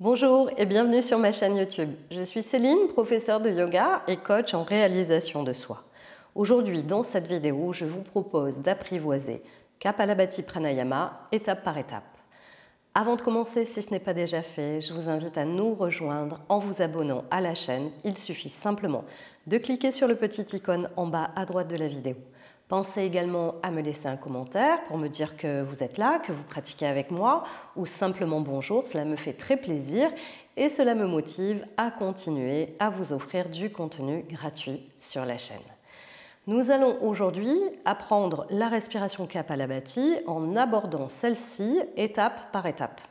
Bonjour et bienvenue sur ma chaîne YouTube. Je suis Céline, professeure de yoga et coach en réalisation de soi. Aujourd'hui, dans cette vidéo, je vous propose d'apprivoiser Kapalabhati Pranayama étape par étape. Avant de commencer, si ce n'est pas déjà fait, je vous invite à nous rejoindre en vous abonnant à la chaîne. Il suffit simplement de cliquer sur le petit icône en bas à droite de la vidéo. Pensez également à me laisser un commentaire pour me dire que vous êtes là, que vous pratiquez avec moi ou simplement bonjour, cela me fait très plaisir et cela me motive à continuer à vous offrir du contenu gratuit sur la chaîne. Nous allons aujourd'hui apprendre la respiration Kapalabhati en abordant celle-ci étape par étape.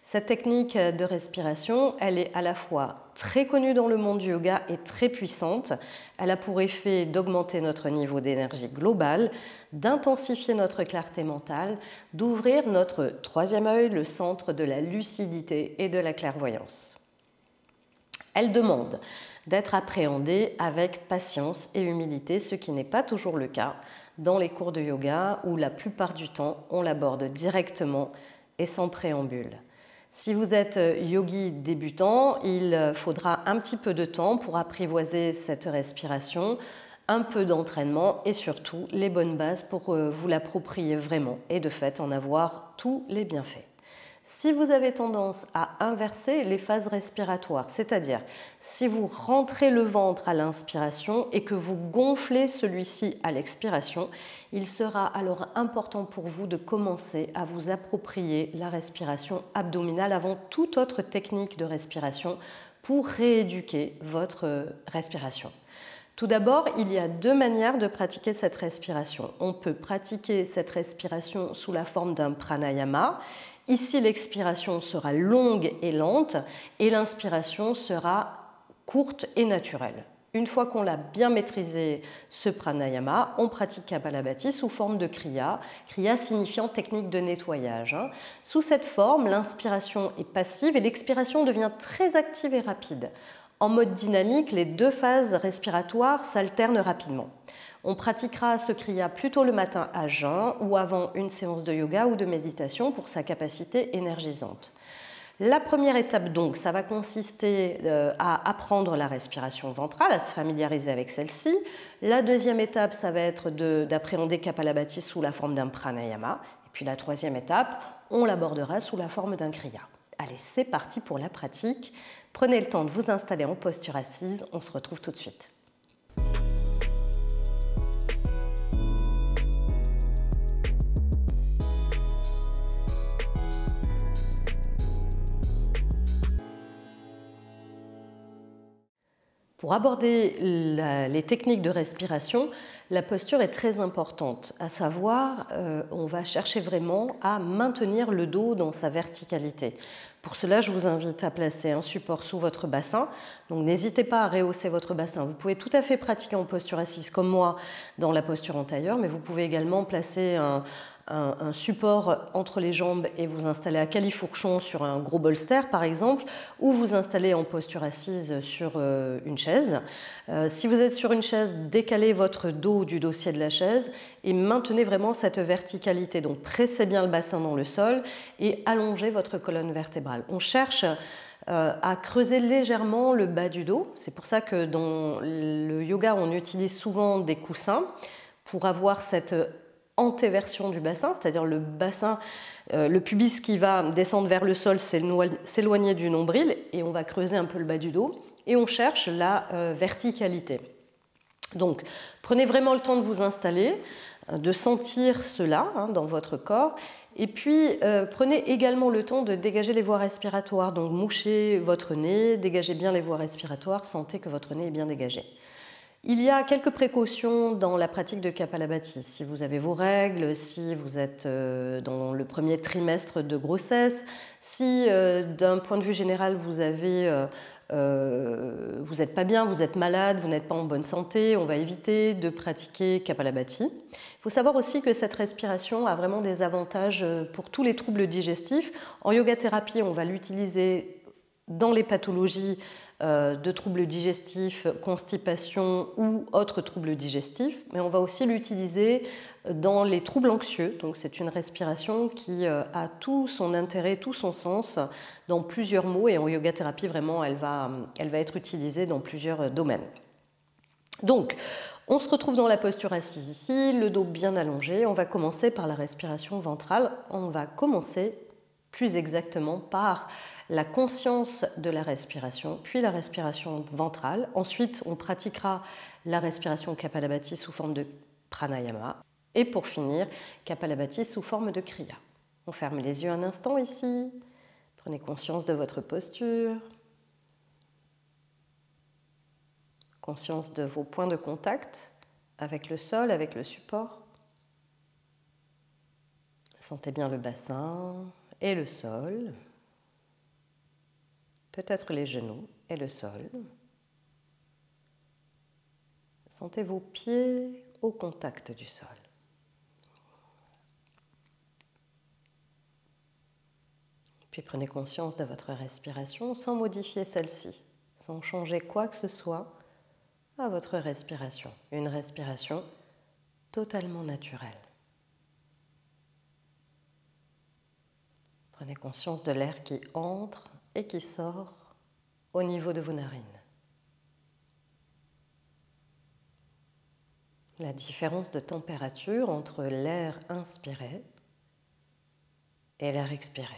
Cette technique de respiration, elle est à la fois très connue dans le monde du yoga et très puissante. Elle a pour effet d'augmenter notre niveau d'énergie global, d'intensifier notre clarté mentale, d'ouvrir notre troisième œil, le centre de la lucidité et de la clairvoyance. Elle demande d'être appréhendée avec patience et humilité, ce qui n'est pas toujours le cas dans les cours de yoga où la plupart du temps on l'aborde directement et sans préambule. Si vous êtes yogi débutant, il faudra un petit peu de temps pour apprivoiser cette respiration, un peu d'entraînement et surtout les bonnes bases pour vous l'approprier vraiment et de fait en avoir tous les bienfaits. Si vous avez tendance à inverser les phases respiratoires, c'est-à-dire si vous rentrez le ventre à l'inspiration et que vous gonflez celui-ci à l'expiration, il sera alors important pour vous de commencer à vous approprier la respiration abdominale avant toute autre technique de respiration pour rééduquer votre respiration. Tout d'abord, il y a deux manières de pratiquer cette respiration. On peut pratiquer cette respiration sous la forme d'un pranayama. Ici, l'expiration sera longue et lente et l'inspiration sera courte et naturelle. Une fois qu'on l'a bien maîtrisé, ce pranayama, on pratique Kapalabhati sous forme de kriya, kriya signifiant technique de nettoyage. Sous cette forme, l'inspiration est passive et l'expiration devient très active et rapide. En mode dynamique, les deux phases respiratoires s'alternent rapidement. On pratiquera ce kriya plutôt le matin à jeun ou avant une séance de yoga ou de méditation pour sa capacité énergisante. La première étape donc, ça va consister à apprendre la respiration ventrale, à se familiariser avec celle-ci. La deuxième étape, ça va être d'appréhender Kapalabhati sous la forme d'un pranayama. Et puis la troisième étape, on l'abordera sous la forme d'un kriya. Allez, c'est parti pour la pratique. Prenez le temps de vous installer en posture assise. On se retrouve tout de suite. Pour aborder les techniques de respiration, la posture est très importante, à savoir on va chercher vraiment à maintenir le dos dans sa verticalité. Pour cela, je vous invite à placer un support sous votre bassin. Donc n'hésitez pas à rehausser votre bassin. Vous pouvez tout à fait pratiquer en posture assise comme moi dans la posture en tailleur, mais vous pouvez également placer un support entre les jambes et vous installer à califourchon sur un gros bolster par exemple, ou vous installer en posture assise sur une chaise. Si vous êtes sur une chaise, décalez votre dos du dossier de la chaise et maintenez vraiment cette verticalité. Donc pressez bien le bassin dans le sol et allongez votre colonne vertébrale. On cherche à creuser légèrement le bas du dos. C'est pour ça que dans le yoga, on utilise souvent des coussins pour avoir cette antéversion du bassin, c'est-à-dire le bassin, le pubis qui va descendre vers le sol, s'éloigner du nombril et on va creuser un peu le bas du dos et on cherche la verticalité. Donc, prenez vraiment le temps de vous installer, de sentir cela dans votre corps et puis prenez également le temps de dégager les voies respiratoires, donc mouchez votre nez, dégagez bien les voies respiratoires, sentez que votre nez est bien dégagé. Il y a quelques précautions dans la pratique de Kapalabhati. Si vous avez vos règles, si vous êtes dans le premier trimestre de grossesse, si d'un point de vue général vous n'êtes pas bien, vous êtes malade, vous n'êtes pas en bonne santé, on va éviter de pratiquer Kapalabhati. Il faut savoir aussi que cette respiration a vraiment des avantages pour tous les troubles digestifs. En yoga thérapie, on va l'utiliser dans les pathologies de troubles digestifs, constipation ou autres troubles digestifs, mais on va aussi l'utiliser dans les troubles anxieux. Donc c'est une respiration qui a tout son intérêt, tout son sens dans plusieurs mots, et en yoga thérapie vraiment elle va être utilisée dans plusieurs domaines. Donc on se retrouve dans la posture assise ici, le dos bien allongé. On va commencer par la respiration ventrale. On va commencer plus exactement par la conscience de la respiration, puis la respiration ventrale. Ensuite, on pratiquera la respiration Kapalabhati sous forme de pranayama. Et pour finir, Kapalabhati sous forme de kriya. On ferme les yeux un instant ici. Prenez conscience de votre posture. Conscience de vos points de contact avec le sol, avec le support. Sentez bien le bassin et le sol, peut-être les genoux et le sol. Sentez vos pieds au contact du sol. Puis prenez conscience de votre respiration sans modifier celle-ci, sans changer quoi que ce soit à votre respiration. Une respiration totalement naturelle. Prenez conscience de l'air qui entre et qui sort au niveau de vos narines. La différence de température entre l'air inspiré et l'air expiré.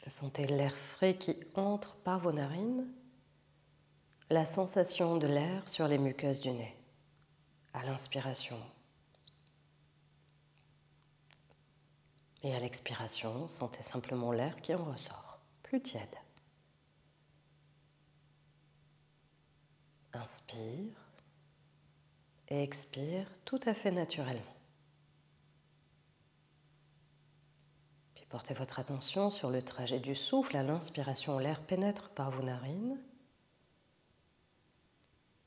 Sentez l'air frais qui entre par vos narines, la sensation de l'air sur les muqueuses du nez à l'inspiration. Et à l'expiration, sentez simplement l'air qui en ressort, plus tiède. Inspire et expire tout à fait naturellement. Puis portez votre attention sur le trajet du souffle. À l'inspiration, l'air pénètre par vos narines.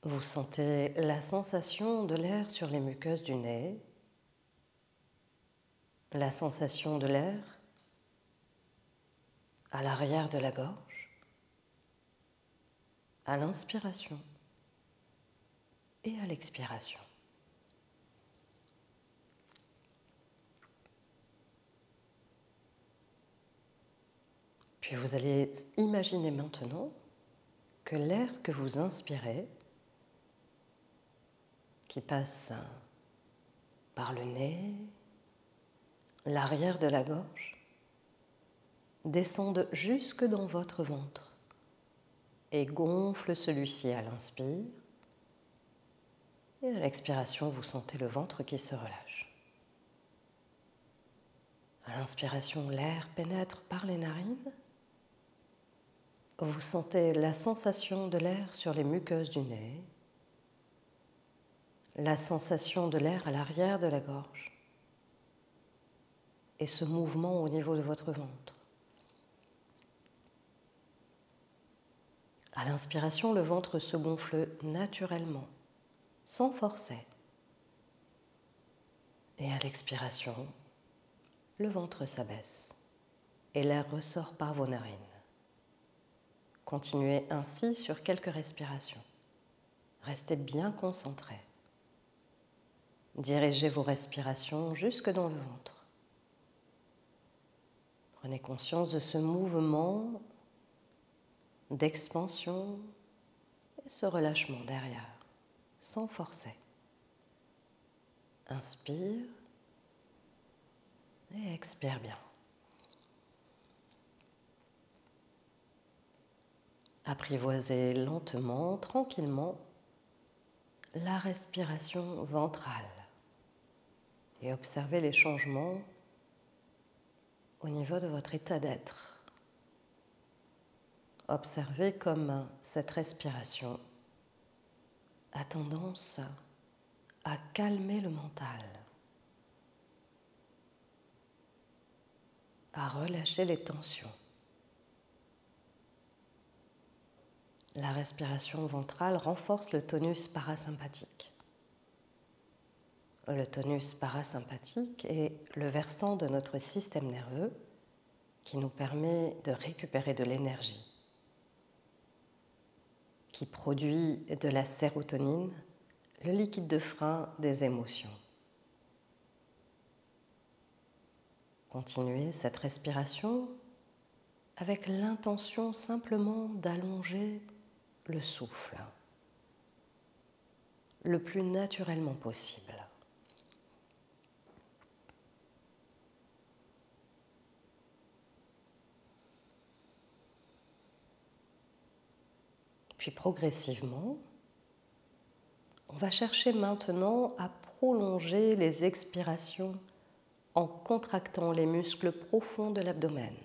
Vous sentez la sensation de l'air sur les muqueuses du nez, la sensation de l'air à l'arrière de la gorge, à l'inspiration et à l'expiration. Puis vous allez imaginer maintenant que l'air que vous inspirez, qui passe par le nez, l'arrière de la gorge, descende jusque dans votre ventre et gonfle celui-ci à l'inspire. Et à l'expiration, vous sentez le ventre qui se relâche. À l'inspiration, l'air pénètre par les narines. Vous sentez la sensation de l'air sur les muqueuses du nez, la sensation de l'air à l'arrière de la gorge et ce mouvement au niveau de votre ventre. À l'inspiration, le ventre se gonfle naturellement, sans forcer. Et à l'expiration, le ventre s'abaisse et l'air ressort par vos narines. Continuez ainsi sur quelques respirations. Restez bien concentrés. Dirigez vos respirations jusque dans le ventre. Prenez conscience de ce mouvement d'expansion et ce relâchement derrière, sans forcer. Inspire et expire bien. Apprivoisez lentement, tranquillement, la respiration ventrale et observez les changements au niveau de votre état d'être. Observez comme cette respiration a tendance à calmer le mental, à relâcher les tensions. La respiration ventrale renforce le tonus parasympathique, le tonus parasympathique est le versant de notre système nerveux qui nous permet de récupérer de l'énergie, qui produit de la sérotonine, le liquide de frein des émotions. Continuez cette respiration avec l'intention simplement d'allonger le souffle le plus naturellement possible. Puis progressivement, on va chercher maintenant à prolonger les expirations en contractant les muscles profonds de l'abdomen.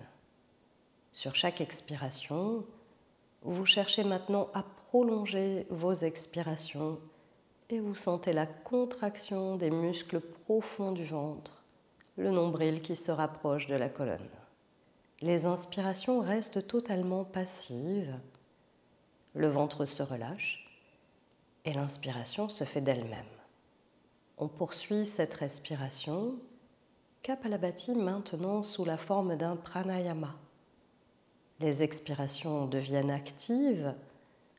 Sur chaque expiration, vous cherchez maintenant à prolonger vos expirations et vous sentez la contraction des muscles profonds du ventre, le nombril qui se rapproche de la colonne. Les inspirations restent totalement passives, le ventre se relâche et l'inspiration se fait d'elle-même. On poursuit cette respiration, Kapalabhati maintenant sous la forme d'un pranayama. Les expirations deviennent actives,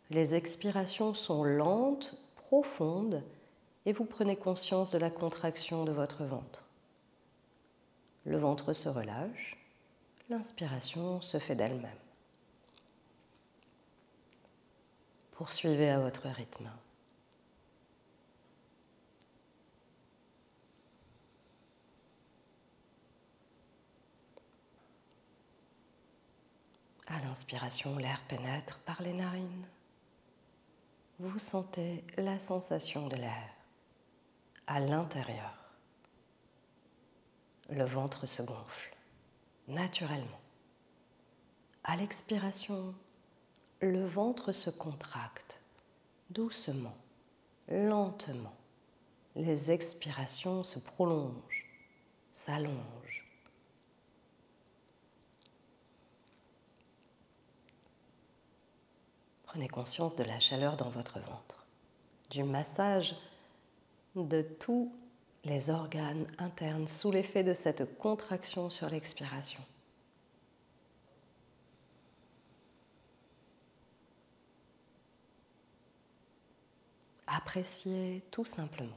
les expirations sont lentes, profondes, et vous prenez conscience de la contraction de votre ventre. Le ventre se relâche, l'inspiration se fait d'elle-même. Poursuivez à votre rythme. À l'inspiration, l'air pénètre par les narines. Vous sentez la sensation de l'air à l'intérieur. Le ventre se gonfle naturellement. À l'expiration, le ventre se contracte doucement, lentement. Les expirations se prolongent, s'allongent. Prenez conscience de la chaleur dans votre ventre, du massage de tous les organes internes sous l'effet de cette contraction sur l'expiration. Appréciez tout simplement.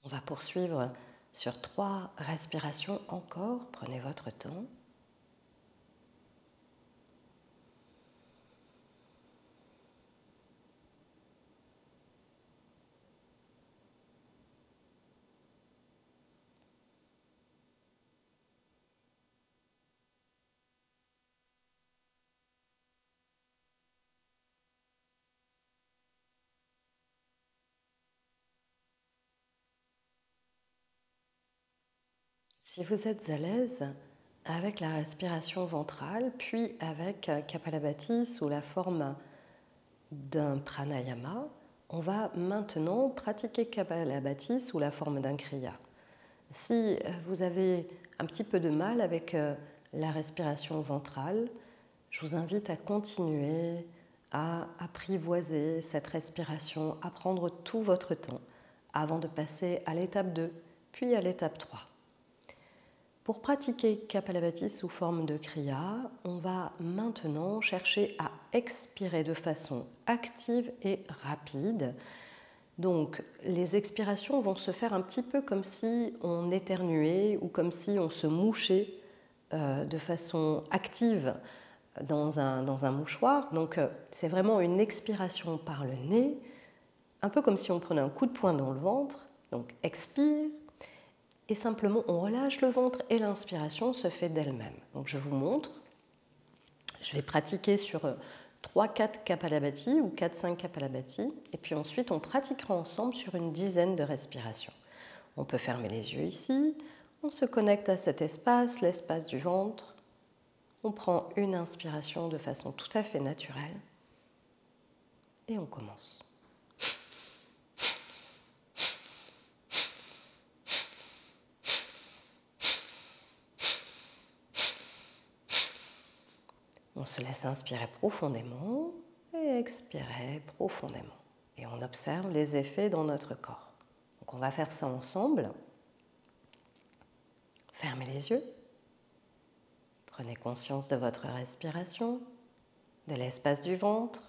On va poursuivre sur 3 respirations encore. Prenez votre temps. Si vous êtes à l'aise avec la respiration ventrale, puis avec Kapalabhati sous la forme d'un pranayama, on va maintenant pratiquer Kapalabhati sous la forme d'un kriya. Si vous avez un petit peu de mal avec la respiration ventrale, je vous invite à continuer à apprivoiser cette respiration, à prendre tout votre temps avant de passer à l'étape 2, puis à l'étape 3. Pour pratiquer Kapalabhati sous forme de kriya, on va maintenant chercher à expirer de façon active et rapide. Donc, les expirations vont se faire un petit peu comme si on éternuait ou comme si on se mouchait de façon active dans un mouchoir. Donc, c'est vraiment une expiration par le nez, un peu comme si on prenait un coup de poing dans le ventre. Donc, expire. Et simplement, on relâche le ventre et l'inspiration se fait d'elle-même. Donc, je vous montre. Je vais pratiquer sur 3-4 Kapalabhati ou 4-5 Kapalabhati. Et puis ensuite, on pratiquera ensemble sur une dizaine de respirations. On peut fermer les yeux ici. On se connecte à cet espace, l'espace du ventre. On prend une inspiration de façon tout à fait naturelle. Et on commence. On se laisse inspirer profondément et expirer profondément. Et on observe les effets dans notre corps. Donc on va faire ça ensemble. Fermez les yeux. Prenez conscience de votre respiration, de l'espace du ventre.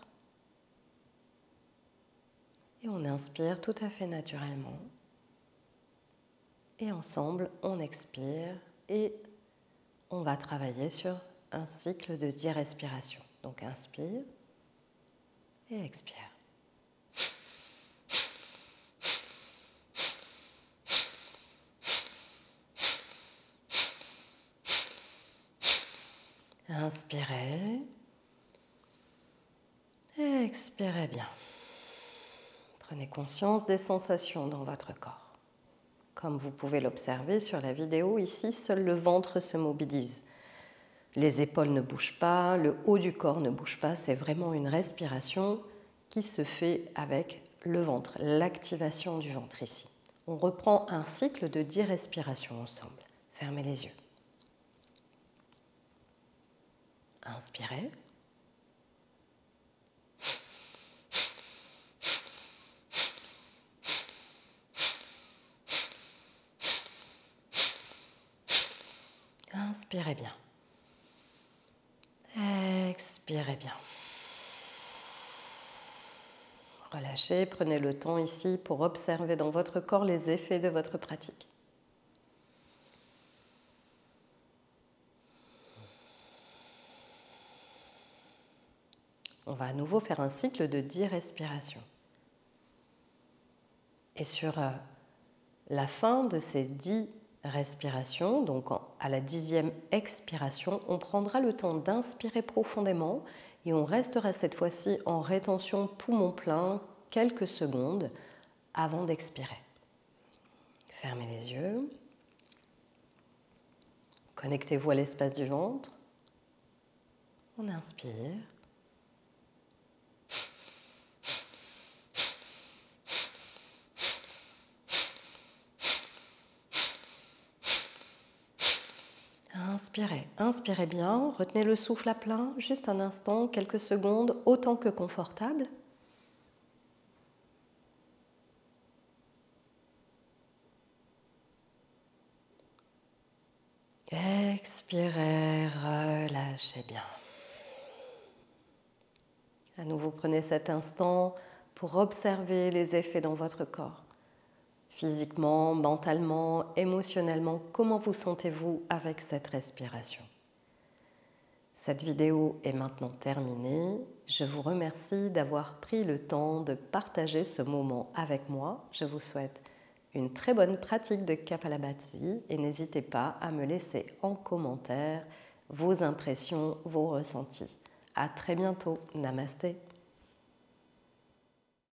Et on inspire tout à fait naturellement. Et ensemble, on expire et on va travailler sur un cycle de 10 respirations. Donc inspire et expire. Inspirez et expirez bien. Prenez conscience des sensations dans votre corps. Comme vous pouvez l'observer sur la vidéo, ici, seul le ventre se mobilise. Les épaules ne bougent pas, le haut du corps ne bouge pas, c'est vraiment une respiration qui se fait avec le ventre, l'activation du ventre ici. On reprend un cycle de 10 respirations ensemble. Fermez les yeux. Inspirez. Inspirez bien. Expirez bien. Relâchez, prenez le temps ici pour observer dans votre corps les effets de votre pratique. On va à nouveau faire un cycle de 10 respirations. Et sur la fin de ces 10 respirations, donc à la 10e expiration, on prendra le temps d'inspirer profondément et on restera cette fois-ci en rétention poumon plein quelques secondes avant d'expirer. Fermez les yeux. Connectez-vous à l'espace du ventre. On inspire. Inspirez, inspirez bien, retenez le souffle à plein, juste un instant, quelques secondes, autant que confortable. Expirez, relâchez bien. À nouveau, prenez cet instant pour observer les effets dans votre corps. Physiquement, mentalement, émotionnellement, comment vous sentez-vous avec cette respiration? Cette vidéo est maintenant terminée. Je vous remercie d'avoir pris le temps de partager ce moment avec moi. Je vous souhaite une très bonne pratique de Kapalabhati et n'hésitez pas à me laisser en commentaire vos impressions, vos ressentis. À très bientôt. Namasté.